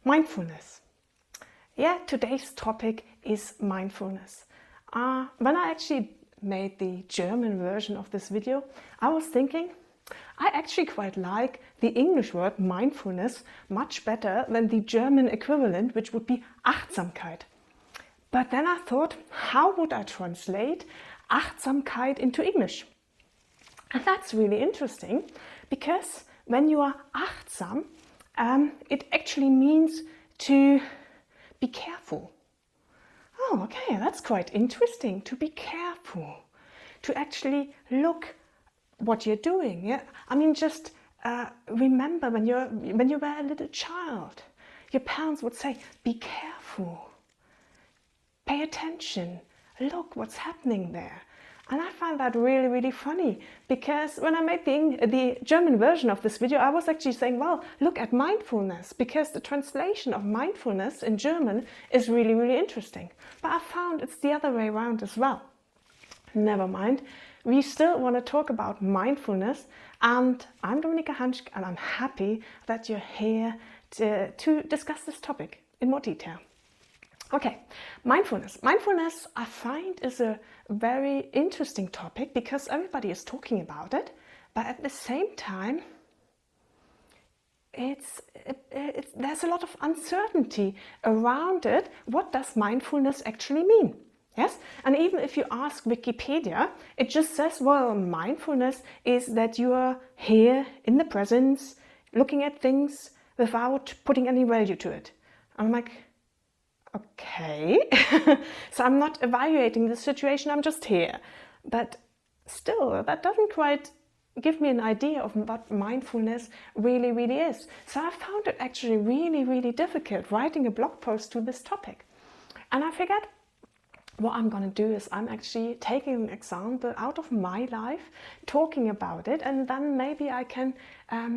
Mindfulness. Yeah, today's topic is mindfulness. When I actually made the German version of this video, I was thinking I actually quite like the English word mindfulness much better than the German equivalent, which would be Achtsamkeit. But then I thought, how would I translate Achtsamkeit into English? And that's really interesting because when you are achtsam, it actually means to be careful. Oh, okay, that's quite interesting, to be careful, to actually look what you're doing. Yeah, I mean, just remember when you were a little child, your parents would say, be careful, pay attention, look what's happening there. And I find that really, really funny because when I made the German version of this video, I was actually saying, well, look at mindfulness, because the translation of mindfulness in German is really, really interesting. But I found it's the other way around as well. Never mind. We still want to talk about mindfulness, and I'm Dominika Hanschk, and I'm happy that you're here to discuss this topic in more detail. Okay, mindfulness. Mindfulness, I find, is a very interesting topic because everybody is talking about it, but at the same time, there's a lot of uncertainty around it. What does mindfulness actually mean? Yes, and even if you ask Wikipedia, it just says, well, mindfulness is that you are here in the presence, looking at things without putting any value to it. I'm like, okay, so I'm not evaluating the situation, I'm just here. But still, that doesn't quite give me an idea of what mindfulness really, really is. So I found it actually really, really difficult writing a blog post to this topic. And I figured what I'm going to do is I'm actually taking an example out of my life, talking about it, and then maybe I can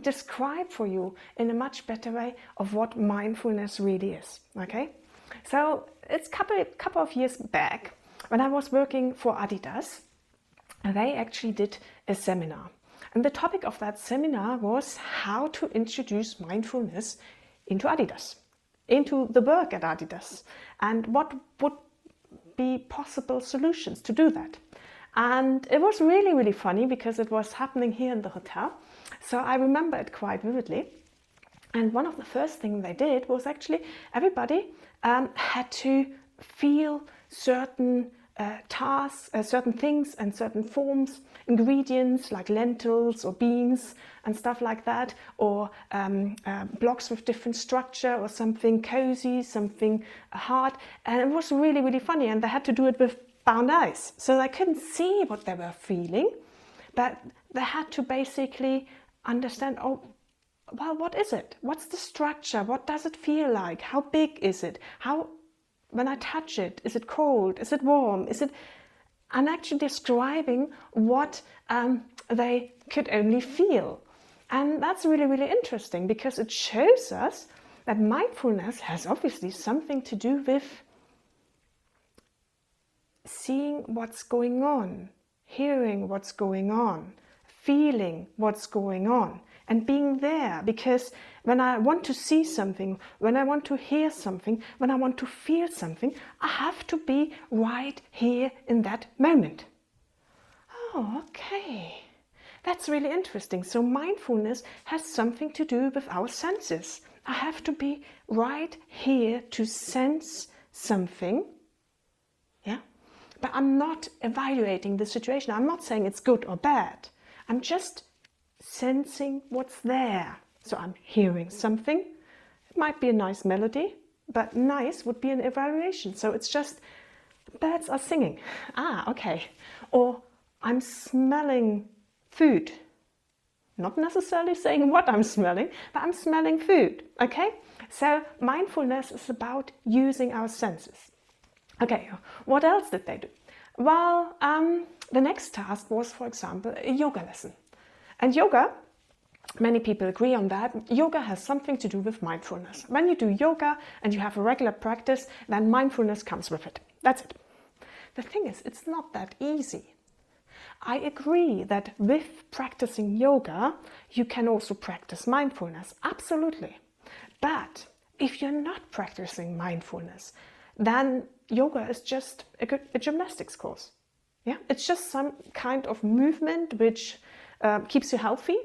describe for you in a much better way of what mindfulness really is, okay? So it's a couple of years back when I was working for Adidas, they actually did a seminar. And the topic of that seminar was how to introduce mindfulness into Adidas, into the work at Adidas, and what would be possible solutions to do that. And it was really, really funny because it was happening here in the hotel. So I remember it quite vividly. And one of the first things they did was actually everybody had to feel certain tasks, certain things and certain forms, ingredients like lentils or beans and stuff like that, or blocks with different structure, or something cozy, something hard. And it was really, really funny. And they had to do it with bound eyes. So they couldn't see what they were feeling, but they had to basically understand, oh, well, what is it? What's the structure? What does it feel like? How big is it? How, when I touch it, is it cold? Is it warm? Is it? I'm actually describing what they could only feel. And that's really, really interesting because it shows us that mindfulness has obviously something to do with seeing what's going on, hearing what's going on, feeling what's going on, and being there. Because when I want to see something, when I want to hear something, when I want to feel something, I have to be right here in that moment. Oh, okay. That's really interesting. So mindfulness has something to do with our senses. I have to be right here to sense something. Yeah? But I'm not evaluating the situation. I'm not saying it's good or bad. I'm just sensing what's there. So I'm hearing something. It might be a nice melody, but nice would be an evaluation. So it's just birds are singing. Ah, okay. Or I'm smelling food. Not necessarily saying what I'm smelling, but I'm smelling food. Okay? So mindfulness is about using our senses. Okay, what else did they do? Well, the next task was, for example, a yoga lesson. And yoga, many people agree on that, yoga has something to do with mindfulness. When you do yoga and you have a regular practice, then mindfulness comes with it. That's it. The thing is, it's not that easy. I agree that with practicing yoga, you can also practice mindfulness, absolutely. But if you're not practicing mindfulness, then yoga is just a gymnastics course. Yeah, it's just some kind of movement which keeps you healthy,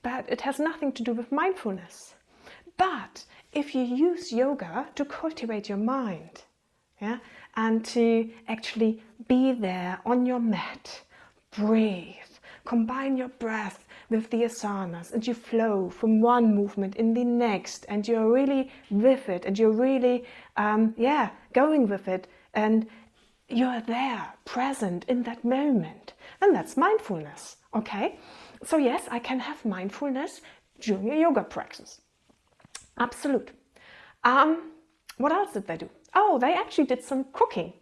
but it has nothing to do with mindfulness. But if you use yoga to cultivate your mind, yeah, and to actually be there on your mat, breathe, combine your breath with the asanas, and you flow from one movement in the next, and you're really with it, and you're really going with it, and you're there, present in that moment. And that's mindfulness, okay? So yes, I can have mindfulness during a yoga practice. Absolute. What else did they do? Oh, they actually did some cooking.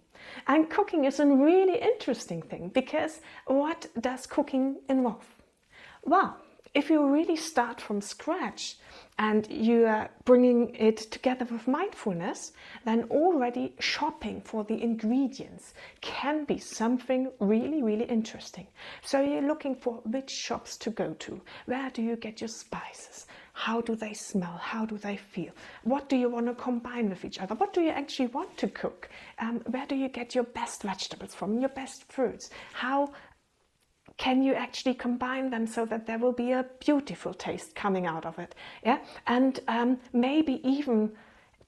And cooking is a really interesting thing, because what does cooking involve? Well, if you really start from scratch and you are bringing it together with mindfulness, then already shopping for the ingredients can be something really, really interesting. So you're looking for which shops to go to. Where do you get your spices? How do they smell? How do they feel? What do you want to combine with each other? What do you actually want to cook? Where do you get your best vegetables from, your best fruits? How can you actually combine them so that there will be a beautiful taste coming out of it? Yeah, and maybe even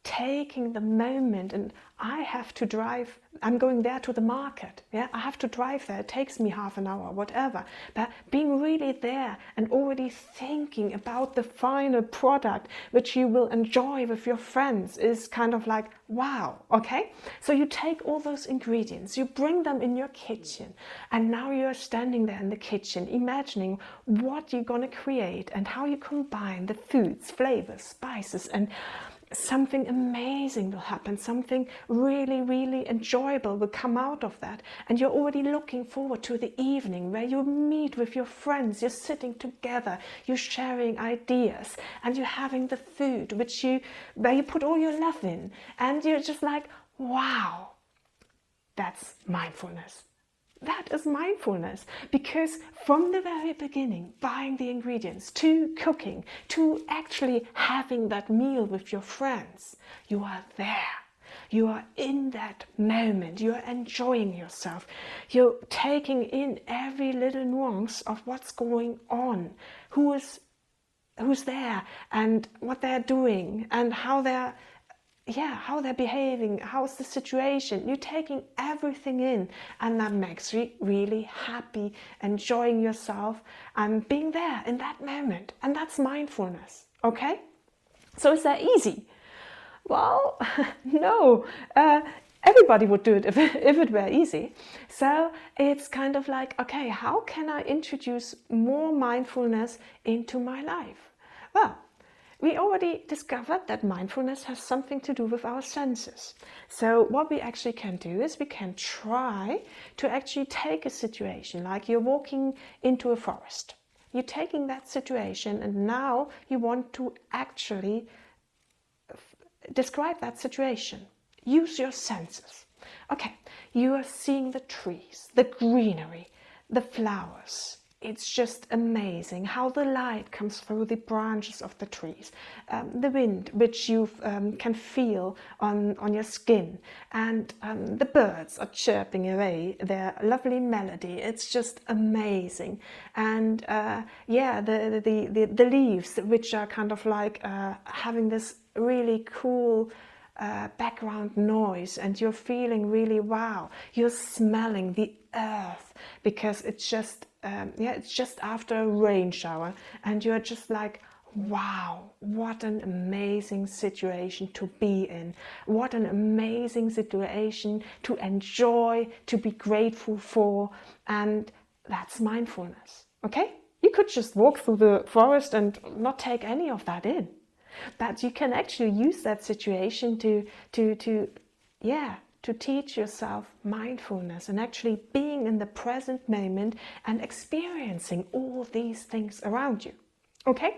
taking the moment, and I have to drive, I'm going there to the market, yeah, I have to drive there, it takes me half an hour, whatever, but being really there and already thinking about the final product which you will enjoy with your friends is kind of like, wow, okay? So you take all those ingredients, you bring them in your kitchen, and now you're standing there in the kitchen imagining what you're going to create and how you combine the foods, flavors, spices, and something amazing will happen, something really, really enjoyable will come out of that. And you're already looking forward to the evening where you meet with your friends, you're sitting together, you're sharing ideas, and you're having the food where you put all your love in, and you're just like, wow, that's mindfulness. That is mindfulness, because from the very beginning, buying the ingredients, to cooking, to actually having that meal with your friends, you are there. You are in that moment. You are enjoying yourself. You're taking in every little nuance of what's going on, who's there, and what they're doing, and how they're behaving, how's the situation. You're taking everything in, and that makes you really happy, enjoying yourself and being there in that moment. And that's mindfulness, okay? So is that easy? Well, no. Everybody would do it if it were easy. So it's kind of like, okay, how can I introduce more mindfulness into my life? Well, we already discovered that mindfulness has something to do with our senses. So what we actually can do is we can try to actually take a situation, like you're walking into a forest. You're taking that situation, and now you want to actually describe that situation. Use your senses. Okay, you are seeing the trees, the greenery, the flowers. It's just amazing how the light comes through the branches of the trees, the wind which you can feel on your skin, and the birds are chirping away their lovely melody. It's just amazing. And the leaves which are kind of like having this really cool background noise, and you're feeling really wow. You're smelling the earth, because it's just after a rain shower, and you're just like, wow, what an amazing situation to be in, what an amazing situation to enjoy, to be grateful for. And that's mindfulness. Okay, you could just walk through the forest and not take any of that in, but you can actually use that situation to teach yourself mindfulness, and actually being in the present moment and experiencing all these things around you. Okay?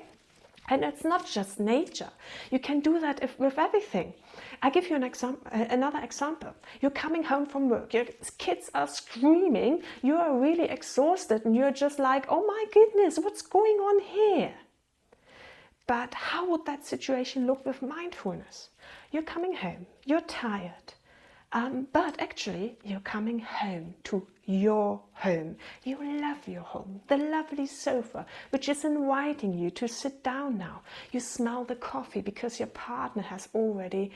And it's not just nature. You can do that with everything. I give you another example. You're coming home from work. Your kids are screaming. You are really exhausted, and you're just like, oh my goodness, what's going on here? But how would that situation look with mindfulness? You're coming home, you're tired, but actually you're coming home to your home. You love your home, the lovely sofa, which is inviting you to sit down now. You smell the coffee because your partner has already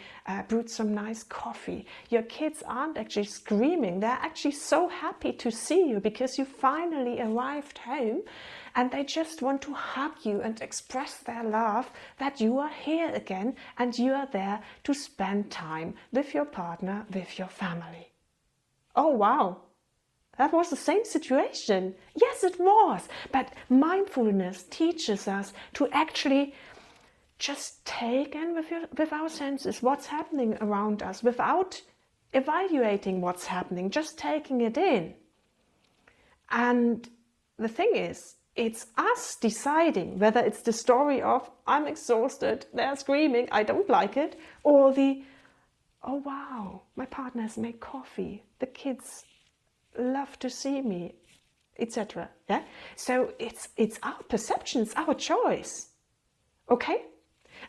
brewed some nice coffee. Your kids aren't actually screaming. They're actually so happy to see you because you finally arrived home, and they just want to hug you and express their love that you are here again and you are there to spend time with your partner, with your family. Oh, wow. That was the same situation. Yes, it was. But mindfulness teaches us to actually just take in with our senses what's happening around us without evaluating what's happening, just taking it in. And the thing is, it's us deciding whether it's the story of, I'm exhausted, they're screaming, I don't like it, or the, oh wow, my partner has made coffee, the kids love to see me, etc. Yeah? So it's our perception, it's our choice. Okay?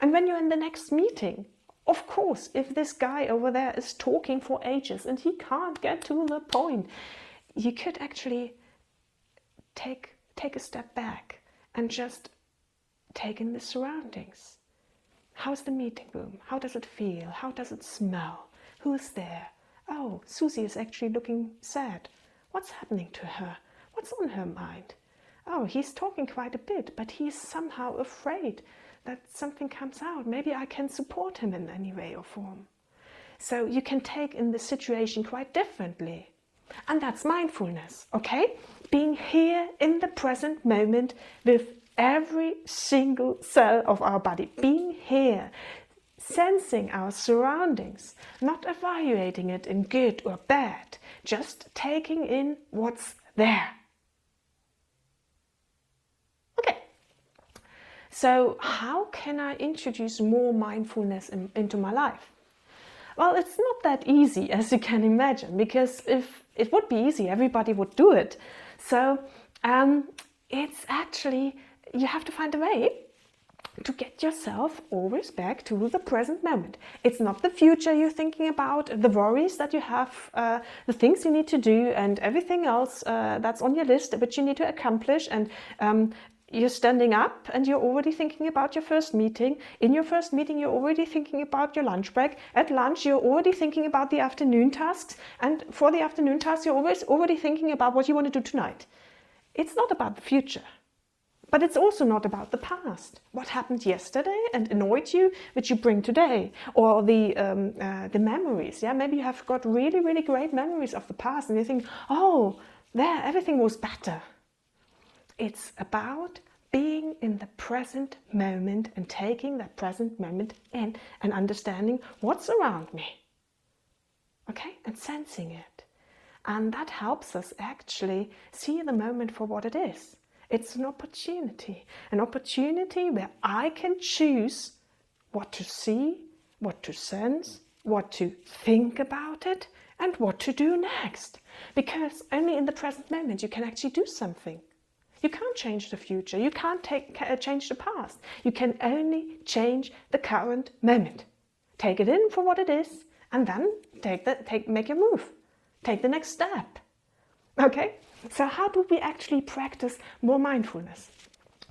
And when you're in the next meeting, of course, if this guy over there is talking for ages and he can't get to the point, you could actually take a step back and just take in the surroundings. How's the meeting room? How does it feel? How does it smell? Who is there? Oh, Susie is actually looking sad. What's happening to her? What's on her mind? Oh, he's talking quite a bit, but he's somehow afraid that something comes out. Maybe I can support him in any way or form. So you can take in the situation quite differently. And that's mindfulness, okay? Being here in the present moment with every single cell of our body. Being here, sensing our surroundings, not evaluating it in good or bad, just taking in what's there. Okay, so how can I introduce more mindfulness into my life? Well, it's not that easy, as you can imagine, because if it would be easy, everybody would do it. So it's actually, you have to find a way to get yourself always back to the present moment. It's not the future you're thinking about, the worries that you have, the things you need to do and everything else that's on your list which you need to accomplish, and you're standing up and you're already thinking about your first meeting. In your first meeting, you're already thinking about your lunch break. At lunch, you're already thinking about the afternoon tasks. And for the afternoon tasks, you're already thinking about what you want to do tonight. It's not about the future. But it's also not about the past. What happened yesterday and annoyed you, which you bring today. Or the memories. Yeah, maybe you have got really, really great memories of the past and you think, oh, there, everything was better. It's about being in the present moment and taking that present moment in and understanding what's around me. Okay? And sensing it. And that helps us actually see the moment for what it is. It's an opportunity where I can choose what to see, what to sense, what to think about it, and what to do next. Because only in the present moment you can actually do something. You can't change the future. You can't change the past. You can only change the current moment. Take it in for what it is, and then make your move. Take the next step. Okay? So how do we actually practice more mindfulness?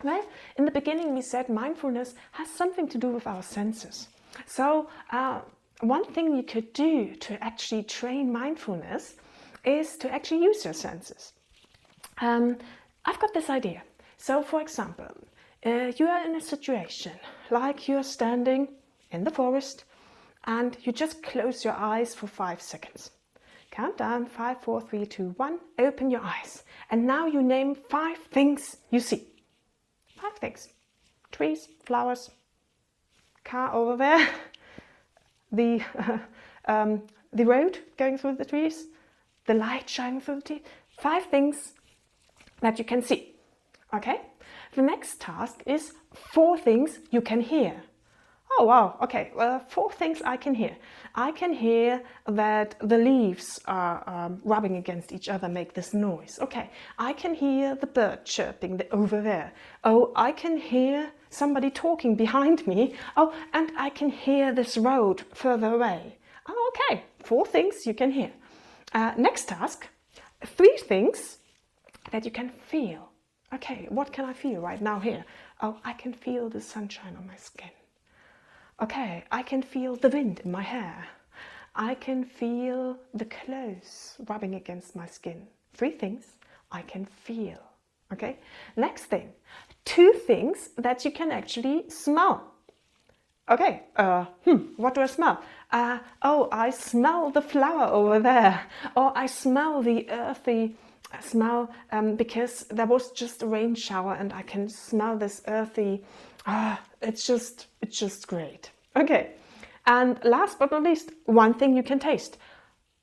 Well, in the beginning we said mindfulness has something to do with our senses. So one thing you could do to actually train mindfulness is to actually use your senses. I've got this idea. So for example, you are in a situation like you're standing in the forest and you just close your eyes for 5 seconds. Count down, 5, 4, 3, 2, 1, open your eyes. And now you name 5 things you see. 5 things. Trees, flowers, car over there, the road going through the trees, the light shining through the trees. 5 things that you can see. Okay? The next task is 4 things you can hear. Oh wow, okay, 4 things I can hear. I can hear that the leaves are rubbing against each other, make this noise. Okay, I can hear the bird chirping over there. Oh, I can hear somebody talking behind me. Oh, and I can hear this road further away. Oh, okay, 4 things you can hear. Next task, 3 things that you can feel. Okay, what can I feel right now here? Oh, I can feel the sunshine on my skin. Okay, I can feel the wind in my hair. I can feel the clothes rubbing against my skin. 3 things I can feel. Okay, next thing, 2 things that you can actually smell. Okay, what do I smell? Oh, I smell the flower over there. Or I smell the earthy smell because there was just a rain shower and I can smell this earthy, it's just great. Okay, and last but not least, 1 thing you can taste.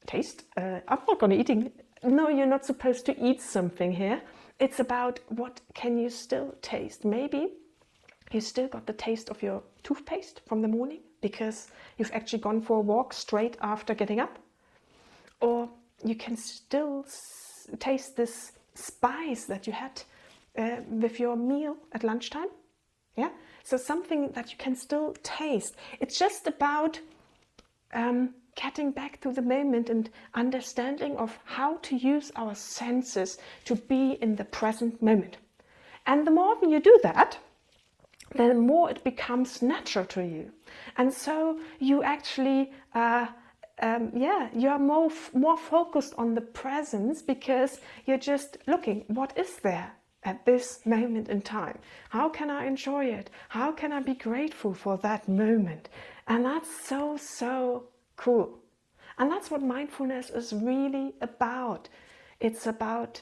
Taste? I'm not going to eating. No, you're not supposed to eat something here. It's about what can you still taste. Maybe you still got the taste of your toothpaste from the morning because you've actually gone for a walk straight after getting up. Or you can still taste this spice that you had with your meal at lunchtime. Yeah, so something that you can still taste. It's just about getting back to the moment and understanding of how to use our senses to be in the present moment. And the more you do that, the more it becomes natural to you. And so you actually, you are more focused on the presence because you're just looking, what is there at this moment in time? How can I enjoy it? How can I be grateful for that moment? And that's so cool. And that's what mindfulness is really about. It's about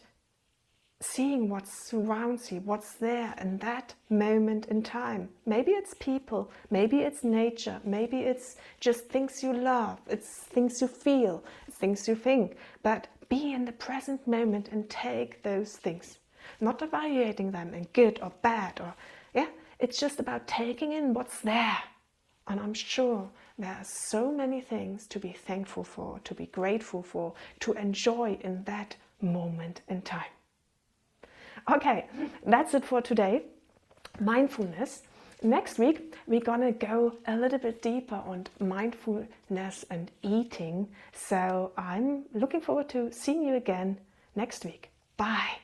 seeing what surrounds you, what's there in that moment in time. Maybe it's people, maybe it's nature, maybe it's just things you love, it's things you feel, it's things you think. But be in the present moment and take those things. Not evaluating them in good or bad, or it's just about taking in what's there. And I'm sure there are so many things to be thankful for, to be grateful for, to enjoy in that moment in time. Okay, that's it for today. Mindfulness. Next week, we're gonna go a little bit deeper on mindfulness and eating. So I'm looking forward to seeing you again next week. Bye.